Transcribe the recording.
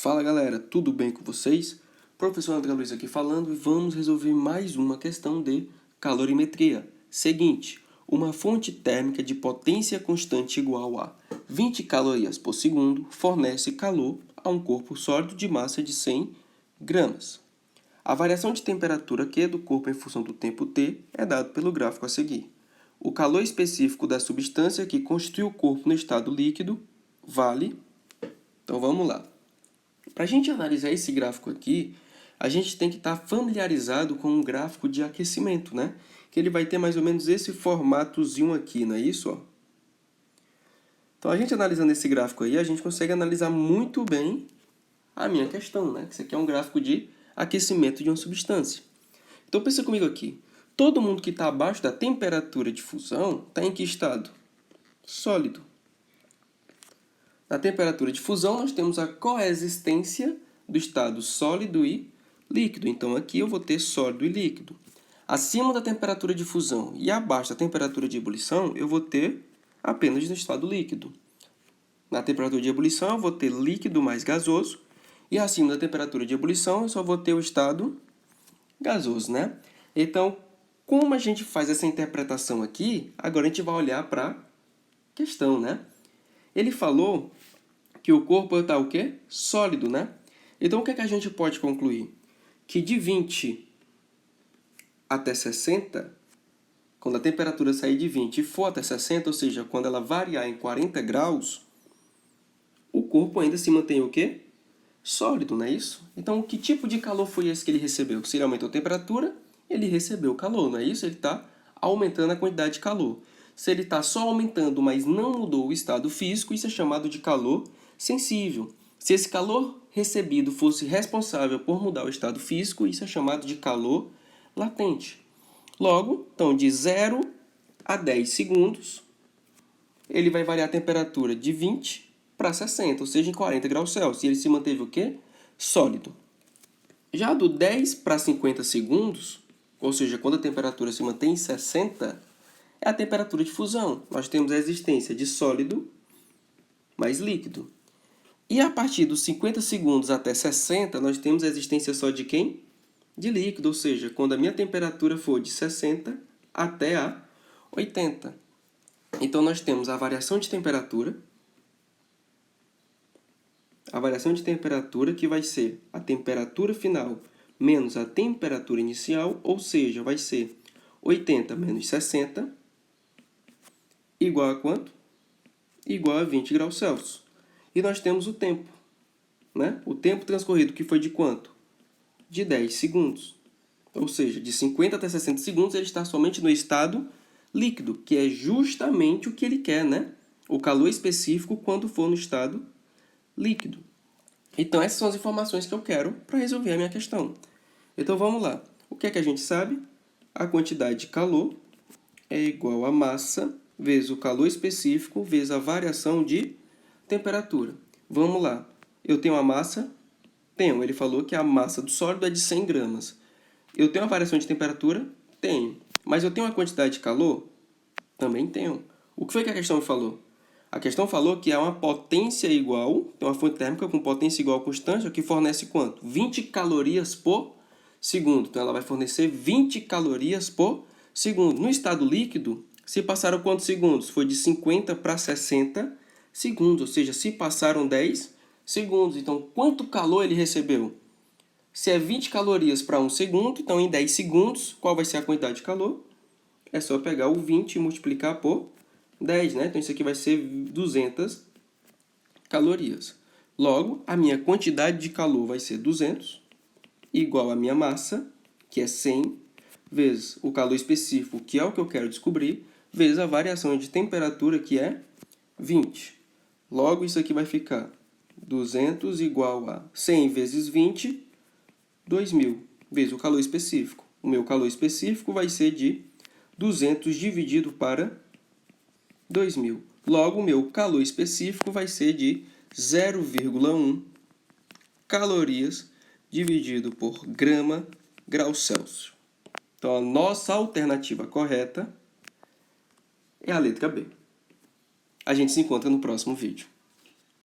Fala galera, tudo bem com vocês? Professor André Luiz aqui falando e vamos resolver mais uma questão de calorimetria. Seguinte, uma fonte térmica de potência constante igual a 20 calorias por segundo fornece calor a um corpo sólido de massa de 100 gramas. A variação de temperatura Q do corpo em função do tempo T é dado pelo gráfico a seguir. O calor específico da substância que constitui o corpo no estado líquido vale... Então vamos lá. Para a gente analisar esse gráfico aqui, a gente tem que estar familiarizado com um gráfico de aquecimento, né? Que ele vai ter mais ou menos esse formatozinho aqui, não é isso? Ó? Então, a gente analisando esse gráfico aí, a gente consegue analisar muito bem a minha questão, né? Que isso aqui é um gráfico de aquecimento de uma substância. Então, pensa comigo aqui. Todo mundo que está abaixo da temperatura de fusão está em que estado? Sólido. Na temperatura de fusão, nós temos a coexistência do estado sólido e líquido. Então, aqui eu vou ter sólido e líquido. Acima da temperatura de fusão e abaixo da temperatura de ebulição, eu vou ter apenas no estado líquido. Na temperatura de ebulição, eu vou ter líquido mais gasoso. E acima da temperatura de ebulição, eu só vou ter o estado gasoso, né? Então, como a gente faz essa interpretação aqui, agora a gente vai olhar para a questão, né? Ele falou que o corpo está o quê? Sólido, né? Então, o que é que a gente pode concluir? Que de 20 até 60, quando a temperatura sair de 20 e for até 60, ou seja, quando ela variar em 40 graus, o corpo ainda se mantém o quê? Sólido, não é isso? Então, que tipo de calor foi esse que ele recebeu? Se ele aumentou a temperatura, ele recebeu calor, não é isso? Ele está aumentando a quantidade de calor. Se ele está só aumentando, mas não mudou o estado físico, isso é chamado de calor sensível. Se esse calor recebido fosse responsável por mudar o estado físico, isso é chamado de calor latente. Logo, então, de 0 a 10 segundos, ele vai variar a temperatura de 20 para 60, ou seja, em 40 graus Celsius. E ele se manteve o quê? Sólido. Já do 10 para 50 segundos, ou seja, quando a temperatura se mantém em 60, é a temperatura de fusão. Nós temos a existência de sólido mais líquido. E a partir dos 50 segundos até 60, nós temos a existência só de quem? De líquido, ou seja, quando a minha temperatura for de 60 até a 80. Então, nós temos a variação de temperatura. A variação de temperatura que vai ser a temperatura final menos a temperatura inicial, ou seja, vai ser 80 menos 60, igual a quanto? Igual a 20 graus Celsius. E nós temos o tempo, né? O tempo transcorrido, que foi de quanto? De 10 segundos. Ou seja, de 50 até 60 segundos, ele está somente no estado líquido, que é justamente o que ele quer, né? O calor específico quando for no estado líquido. Então, essas são as informações que eu quero para resolver a minha questão. Então, vamos lá. O que é que a gente sabe? A quantidade de calor é igual a massa vezes o calor específico vezes a variação de temperatura. Vamos lá. Eu tenho a massa? Tenho. Ele falou que a massa do sólido é de 100 gramas. Eu tenho a variação de temperatura? Tenho. Mas eu tenho a quantidade de calor? Também tenho. O que foi que a questão me falou? A questão falou que é uma potência igual, tem uma fonte térmica com potência igual constante, que fornece quanto? 20 calorias por segundo. Então, ela vai fornecer 20 calorias por segundo. No estado líquido, se passaram quantos segundos? Foi de 50 para 60 segundos, ou seja, se passaram 10 segundos. Então, quanto calor ele recebeu? Se é 20 calorias para 1 segundo, então em 10 segundos, qual vai ser a quantidade de calor? É só pegar o 20 e multiplicar por 10, né? Então, isso aqui vai ser 200 calorias. Logo, a minha quantidade de calor vai ser 200, igual a minha massa, que é 100, vezes o calor específico, que é o que eu quero descobrir, vezes a variação de temperatura, que é 20. Logo, isso aqui vai ficar 200 igual a 100 vezes 20, 2.000, vezes o calor específico. O meu calor específico vai ser de 200 dividido para 2.000. Logo, o meu calor específico vai ser de 0,1 calorias dividido por grama grau Celsius. Então, a nossa alternativa correta é a letra B. A gente se encontra no próximo vídeo.